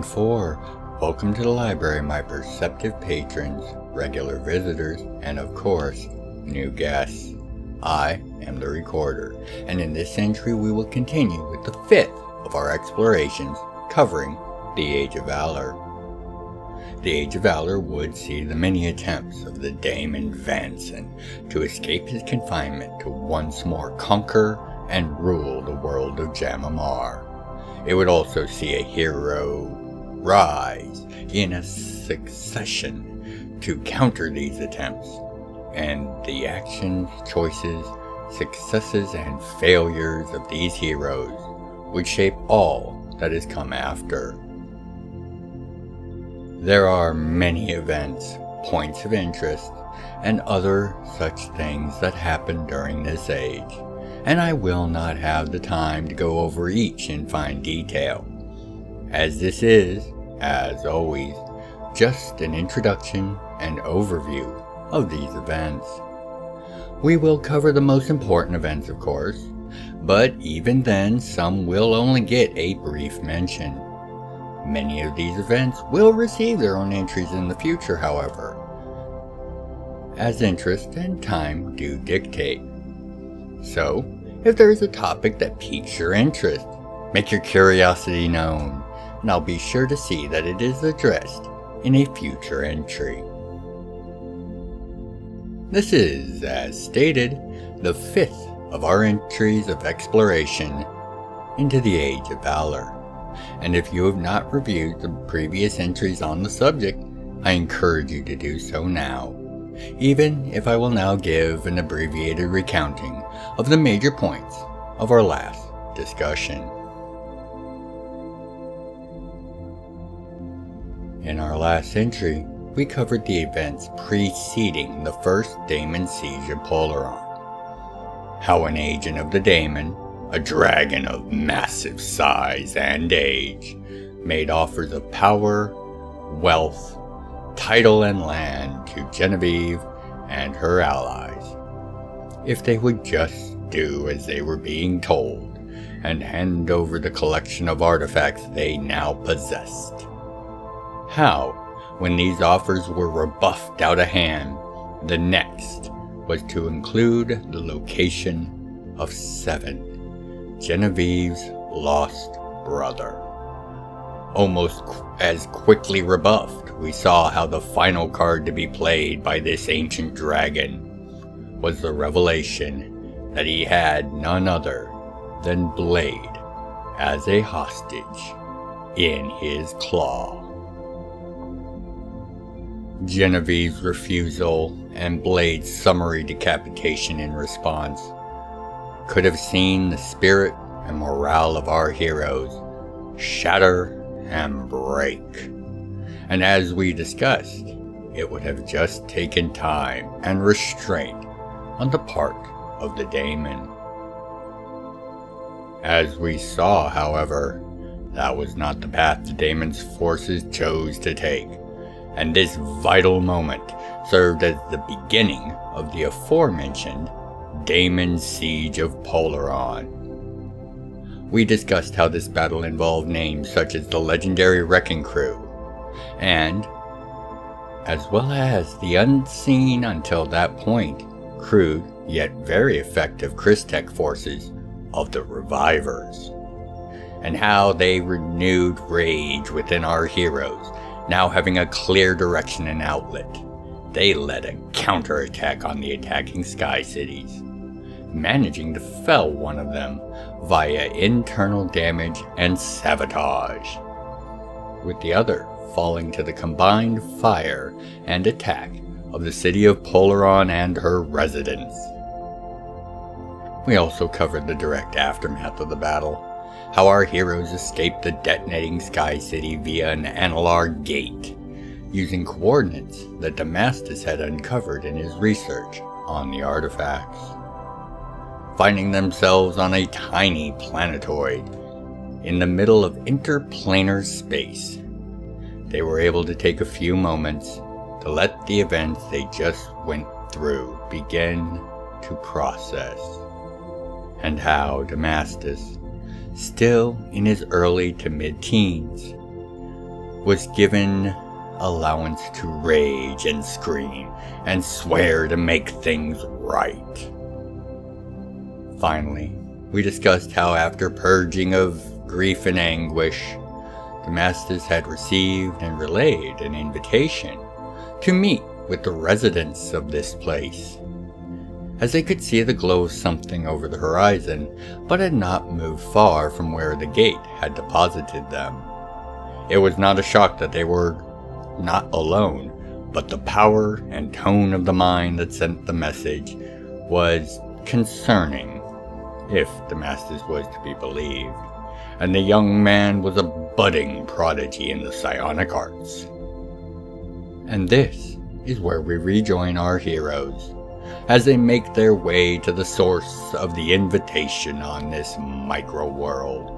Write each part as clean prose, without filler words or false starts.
and 4. Welcome to the library, my perceptive patrons, regular visitors, and of course, new guests. I am the Recorder, and in this entry we will continue with the 5th of our explorations covering the Age of Valor. The Age of Valor would see the many attempts of the Daemon Vanson to escape his confinement to once more conquer and rule the world of Jam'mar. It would also see a hero rise in a succession to counter these attempts, and the actions, choices, successes, and failures of these heroes would shape all that has come after. There are many events, points of interest, and other such things that happen during this age, and I will not have the time to go over each in fine detail, as this is, as always, just an introduction and overview of these events. We will cover the most important events, of course, but even then some will only get a brief mention. Many of these events will receive their own entries in the future, however, as interest and time do dictate. So, if there is a topic that piques your interest, make your curiosity known, and I'll be sure to see that it is addressed in a future entry. This is, as stated, the 5th of our entries of exploration into the Age of Valor, and if you have not reviewed the previous entries on the subject, I encourage you to do so now, even if I will now give an abbreviated recounting of the major points of our last discussion. In our last entry, we covered the events preceding the first Daemon Siege of Polaron. How an agent of the Daemon, a dragon of massive size and age, made offers of power, wealth, title, and land to Genevieve and her allies, if they would just do as they were being told and hand over the collection of artifacts they now possessed. How, when these offers were rebuffed out of hand, the next was to include the location of 7, Genevieve's lost brother. Almost as quickly rebuffed, we saw how the final card to be played by this ancient dragon was the revelation that he had none other than Blade as a hostage in his claw. Genevieve's refusal and Blade's summary decapitation in response could have seen the spirit and morale of our heroes shatter and break. And as we discussed, it would have just taken time and restraint on the part of the Daemon. As we saw, however, that was not the path the Daemon's forces chose to take, and this vital moment served as the beginning of the aforementioned Daemon Siege of Polaron. We discussed how this battle involved names such as the legendary Wrecking Crew, and, as well as the unseen until that point, crude yet very effective Christech forces of the Revivers, and how they renewed rage within our heroes, now having a clear direction and outlet. They led a counterattack on the attacking Sky Cities, managing to fell one of them via internal damage and sabotage, with the other falling to the combined fire and attack of the city of Polaron and her residents. We also covered the direct aftermath of the battle, how our heroes escaped the detonating Sky City via an analog gate, using coordinates that Damastus had uncovered in his research on the artifacts. Finding themselves on a tiny planetoid in the middle of interplanar space, they were able to take a few moments to let the events they just went through begin to process, and how Damastus, still in his early to mid-teens, was given allowance to rage and scream and swear to make things right. Finally, we discussed how after purging of grief and anguish, Damascus had received and relayed an invitation to meet with the residents of this place, as they could see the glow of something over the horizon, but had not moved far from where the gate had deposited them. It was not a shock that they were not alone, but the power and tone of the mind that sent the message was concerning, if Damascus was to be believed, and the young man was a budding prodigy in the psionic arts. And this is where we rejoin our heroes, as they make their way to the source of the invitation on this micro-world,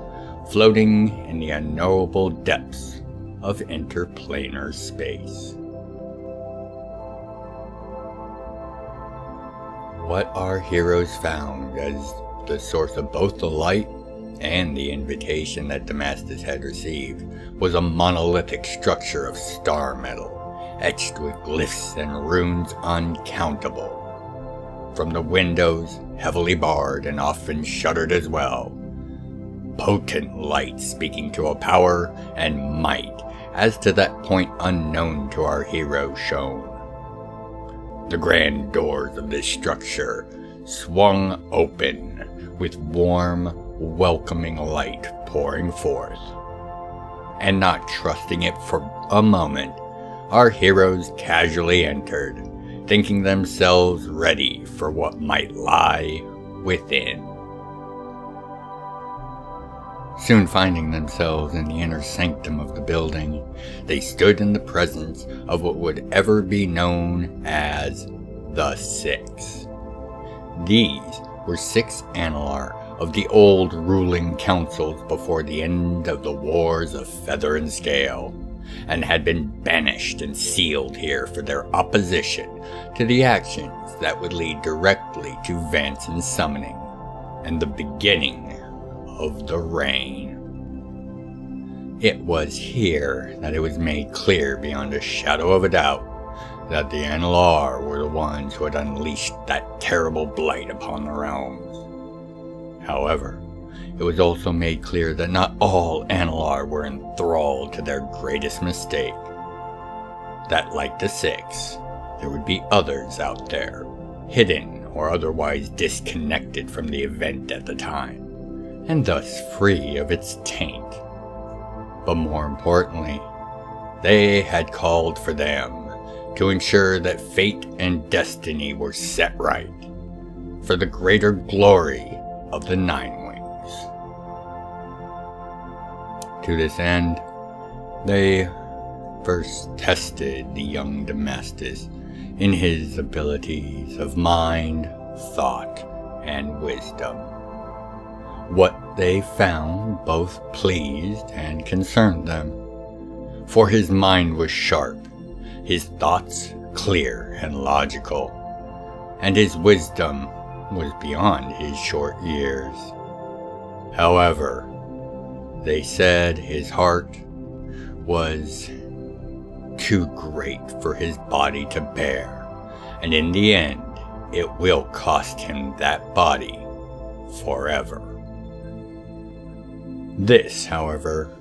floating in the unknowable depths of interplanar space. What our heroes found as the source of both the light and the invitation that Damascus had received was a monolithic structure of star metal, etched with glyphs and runes uncountable. From the windows, heavily barred and often shuttered as well, potent light speaking to a power and might as to that point unknown to our hero shone. The grand doors of this structure swung open, with warm, welcoming light pouring forth. And not trusting it for a moment, our heroes casually entered, thinking themselves ready for what might lie within. Soon finding themselves in the inner sanctum of the building, they stood in the presence of what would ever be known as the Six. These were 6 Analar of the old ruling councils before the end of the Wars of Feather and Scale, and had been banished and sealed here for their opposition to the actions that would lead directly to Vanson's summoning and the beginning of the reign. It was here that it was made clear beyond a shadow of a doubt that the Analar were the ones who had unleashed that terrible blight upon the realms. However, it was also made clear that not all Analar were enthralled to their greatest mistake. That, like the Six, there would be others out there, hidden or otherwise disconnected from the event at the time, and thus free of its taint. But more importantly, they had called for them to ensure that fate and destiny were set right, for the greater glory of the Nine Wings. To this end, they first tested the young Damascus in his abilities of mind, thought, and wisdom. What they found both pleased and concerned them, for his mind was sharp, his thoughts clear and logical, and his wisdom was beyond his short years. However, they said his heart was too great for his body to bear, and in the end, it will cost him that body forever. This, however,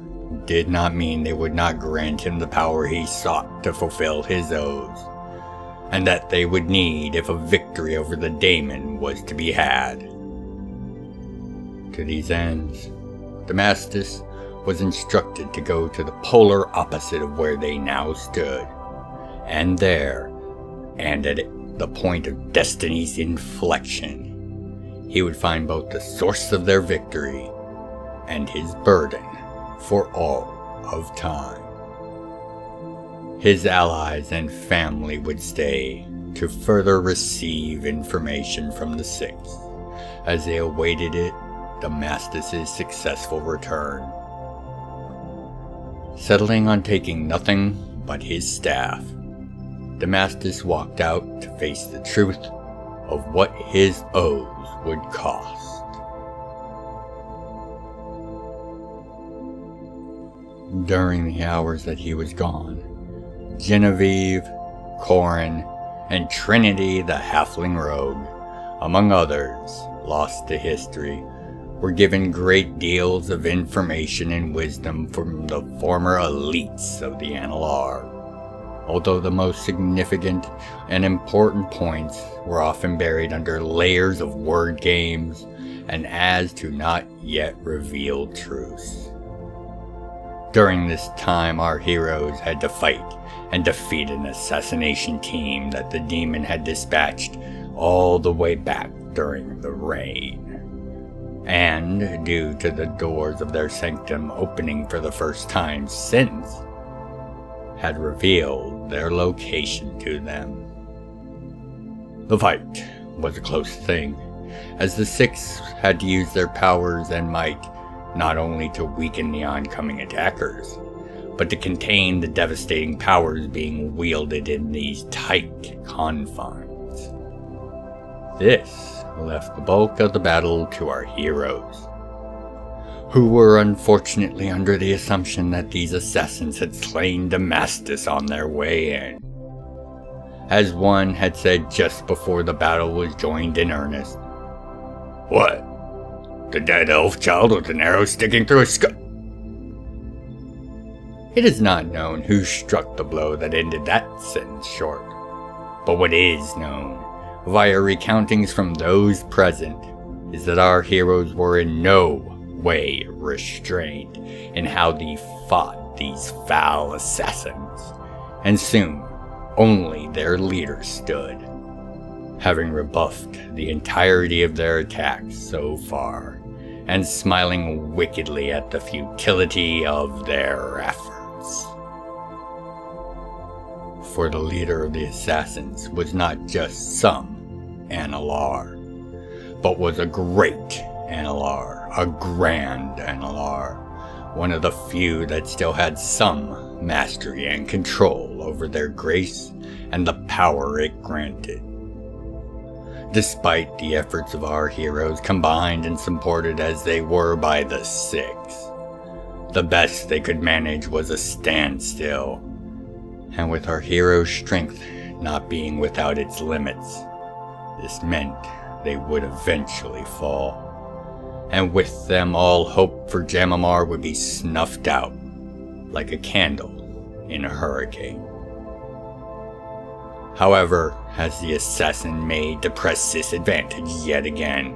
did not mean they would not grant him the power he sought to fulfill his oaths, and that they would need if a victory over the daemon was to be had. To these ends, Damascus was instructed to go to the polar opposite of where they now stood, and there, and at the point of destiny's inflection, he would find both the source of their victory and his burden for all of time. His allies and family would stay to further receive information from the Six as they awaited Damascus' successful return. Settling on taking nothing but his staff, Damascus walked out to face the truth of what his oaths would cost. During the hours that he was gone, Genevieve, Corin, and Trinity the Halfling Rogue, among others lost to history, were given great deals of information and wisdom from the former elites of the Analar. Although the most significant and important points were often buried under layers of word games and as to not yet revealed truths. During this time, our heroes had to fight and defeat an assassination team that the demon had dispatched all the way back during the rain. And due to the doors of their sanctum opening for the first time since, had revealed their location to them. The fight was a close thing, as the six had to use their powers and might not only to weaken the oncoming attackers, but to contain the devastating powers being wielded in these tight confines. This left the bulk of the battle to our heroes, who were unfortunately under the assumption that these assassins had slain Damascus on their way in. As one had said just before the battle was joined in earnest, "What? The dead elf child with an arrow sticking through his skull?" It is not known who struck the blow that ended that sentence short, but what is known, via recountings from those present, is that our heroes were in no way restrained in how they fought these foul assassins, and soon only their leader stood, having rebuffed the entirety of their attacks so far, and smiling wickedly at the futility of their efforts. For the leader of the assassins was not just some Analar, but was a great Analar, a grand Analar, one of the few that still had some mastery and control over their grace and the power it granted. Despite the efforts of our heroes, combined and supported as they were by the six, the best they could manage was a standstill, and with our heroes' strength not being without its limits, this meant they would eventually fall, and with them all hope for Jam'mar would be snuffed out like a candle in a hurricane. However, as the assassin made to press this advantage yet again,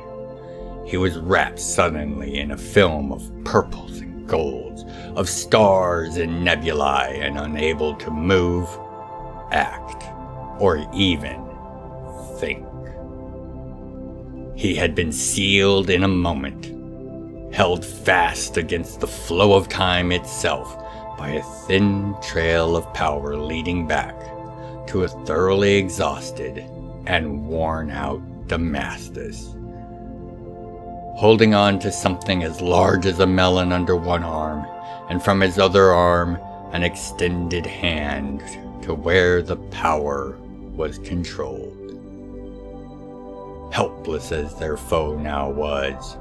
he was wrapped suddenly in a film of purples and golds, of stars and nebulae, and unable to move, act, or even think. He had been sealed in a moment, held fast against the flow of time itself by a thin trail of power leading back to a thoroughly exhausted and worn out Damascus. Holding on to something as large as a melon under one arm, and from his other arm an extended hand to where the power was controlled. Helpless as their foe now was,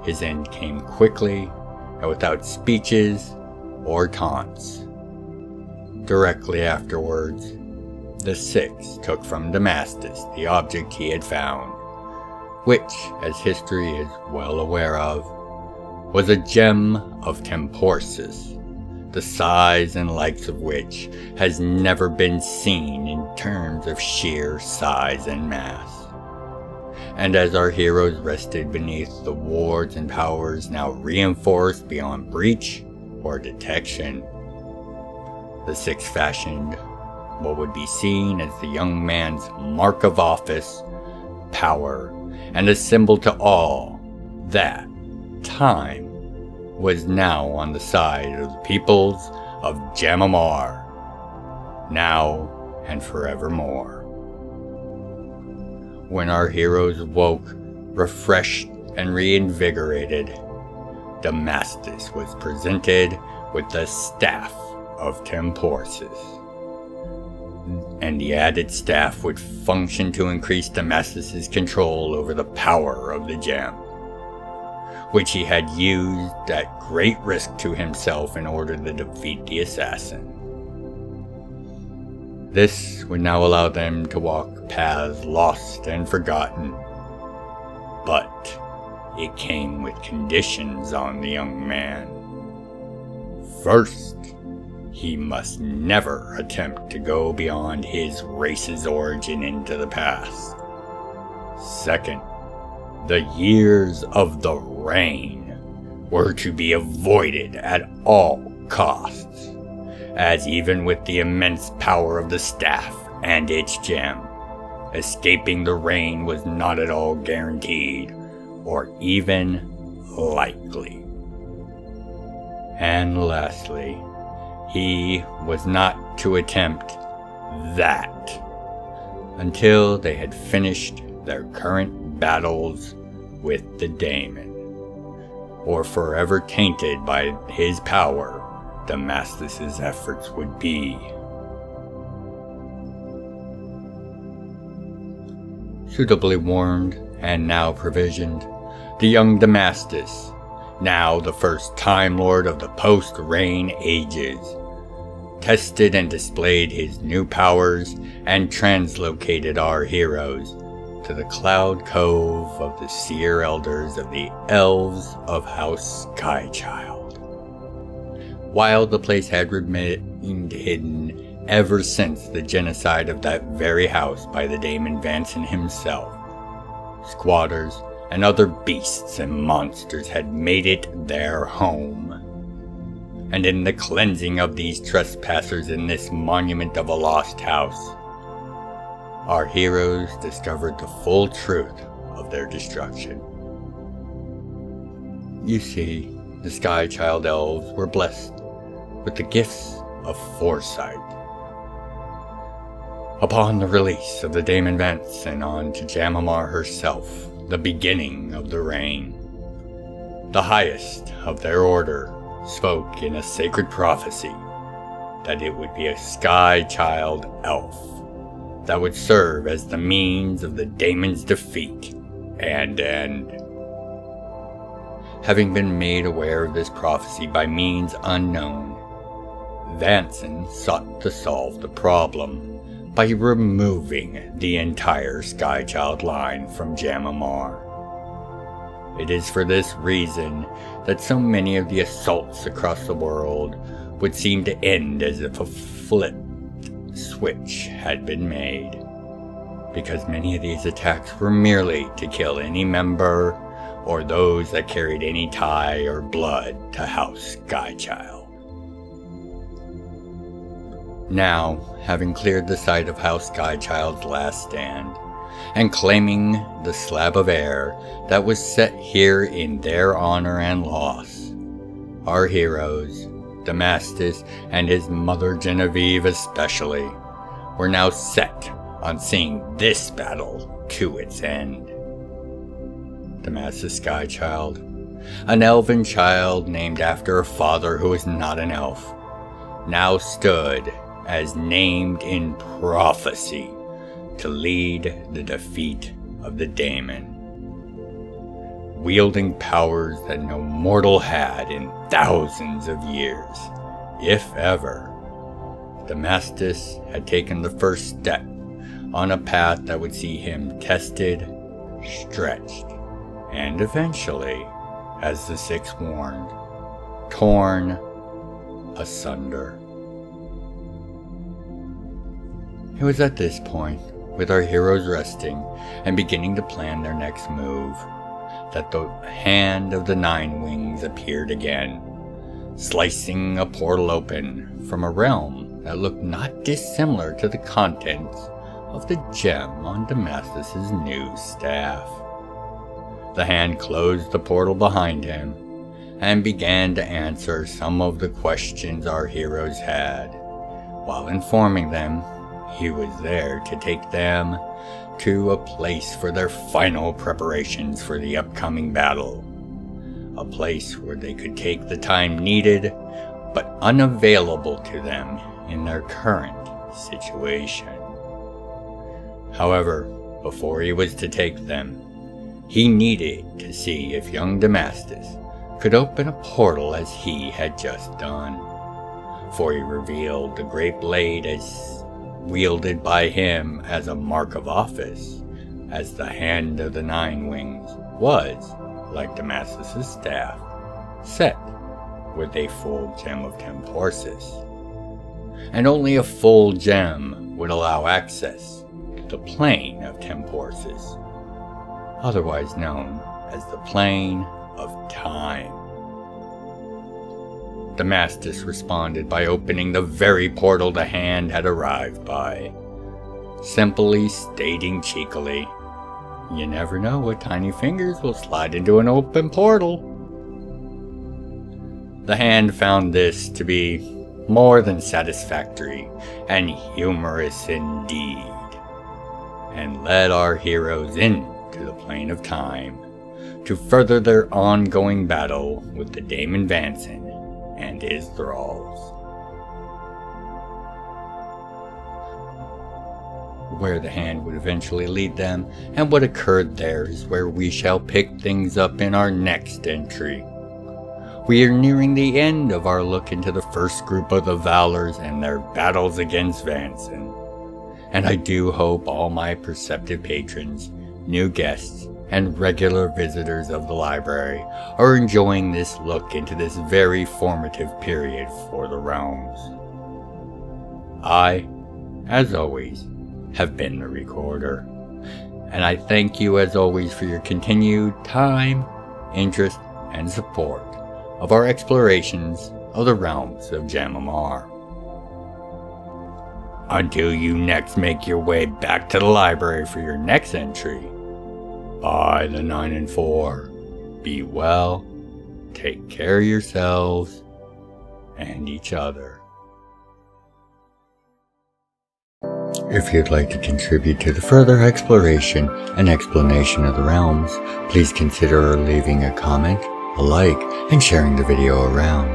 his end came quickly and without speeches or taunts. Directly afterwards, the six took from Damascus the object he had found, which, as history is well aware of, was a gem of Temporsis, the size and likes of which has never been seen in terms of sheer size and mass. And as our heroes rested beneath the wards and powers now reinforced beyond breach or detection, the six fashioned what would be seen as the young man's mark of office, power, and a symbol to all that time was now on the side of the peoples of Jam'mar, now and forevermore. When our heroes woke, refreshed and reinvigorated, Damascus was presented with the Staff of Temporsis, and the added staff would function to increase Damascus's control over the power of the gem, which he had used at great risk to himself in order to defeat the assassin. This would now allow them to walk paths lost and forgotten, but it came with conditions on the young man. First, he must never attempt to go beyond his race's origin into the past. Second, the years of the reign were to be avoided at all costs, as even with the immense power of the staff and its gem, escaping the reign was not at all guaranteed or even likely. And lastly, he was not to attempt that until they had finished their current battles with the daemon, or forever tainted by his power Damastus's efforts would be. Suitably warned and now provisioned, the young Damastus, now the first Time Lord of the post-Reign ages, tested and displayed his new powers and translocated our heroes to the Cloud Cove of the Seer Elders of the Elves of House Skychild. While the place had remained hidden ever since the genocide of that very house by the Daemon Vanson himself, squatters and other beasts and monsters had made it their home. And in the cleansing of these trespassers in this monument of a lost house, our heroes discovered the full truth of their destruction. You see, the Skychild elves were blessed with the gifts of foresight. Upon the release of the Daemon Vanson onto Jam'mar herself, the beginning of the reign, the highest of their order spoke in a sacred prophecy that it would be a Skychild elf that would serve as the means of the Daemon's defeat and end. Having been made aware of this prophecy by means unknown, Vanson sought to solve the problem by removing the entire Skychild line from Jam'mar. It is for this reason that so many of the assaults across the world would seem to end as if a flip switch had been made, because many of these attacks were merely to kill any member or those that carried any tie or blood to House Skychild. Now, having cleared the site of House Skychild's last stand, and claiming the slab of air that was set here in their honor and loss, our heroes, Damastus and his mother Genevieve especially, were now set on seeing this battle to its end. Damastus Skychild, an elven child named after a father who was not an elf, now stood as named in prophecy to lead the defeat of the Daemon, wielding powers that no mortal had in thousands of years, if ever. Damastus had taken the first step on a path that would see him tested, stretched, and eventually, as the Six warned, torn asunder. It was at this point, with our heroes resting and beginning to plan their next move, that the hand of the Nine Wings appeared again, slicing a portal open from a realm that looked not dissimilar to the contents of the gem on Damastus's new staff. The hand closed the portal behind him and began to answer some of the questions our heroes had, while informing them he was there to take them to a place for their final preparations for the upcoming battle. A place where they could take the time needed, but unavailable to them in their current situation. However, before he was to take them, He needed to see if young Damascus could open a portal as he had just done, for he revealed the great blade as wielded by him as a mark of office, as the hand of the Nine Wings was, like Damascus's staff, set with a full gem of Temporsis, and only a full gem would allow access to the plane of Temporsis, otherwise known as the plane of time. Damascus responded by opening the very portal the hand had arrived by, simply stating cheekily, "You never know what tiny fingers will slide into an open portal." The hand found this to be more than satisfactory and humorous indeed, and led our heroes into the plane of time to further their ongoing battle with the Daemon Vanson and his thralls. Where the hand would eventually lead them and what occurred there is where we shall pick things up in our next entry. We are nearing the end of our look into the first group of the Valors and their battles against Vanson, and I do hope all my perceptive patrons, new guests, and regular visitors of the library are enjoying this look into this very formative period for the realms. I, as always, have been the recorder, and I thank you as always for your continued time, interest, and support of our explorations of the realms of Jam'mar. Until you next make your way back to the library for your next entry, by the 9 and 4, be well, take care of yourselves and each other. If you'd like to contribute to the further exploration and explanation of the realms, please consider leaving a comment, a like, and sharing the video around.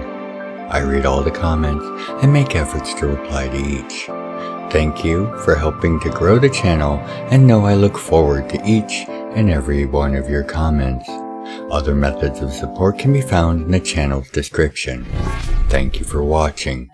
I read all the comments and make efforts to reply to each. Thank you for helping to grow the channel, and know I look forward to each and every one of your comments. Other methods of support can be found in the channel's description. Thank you for watching,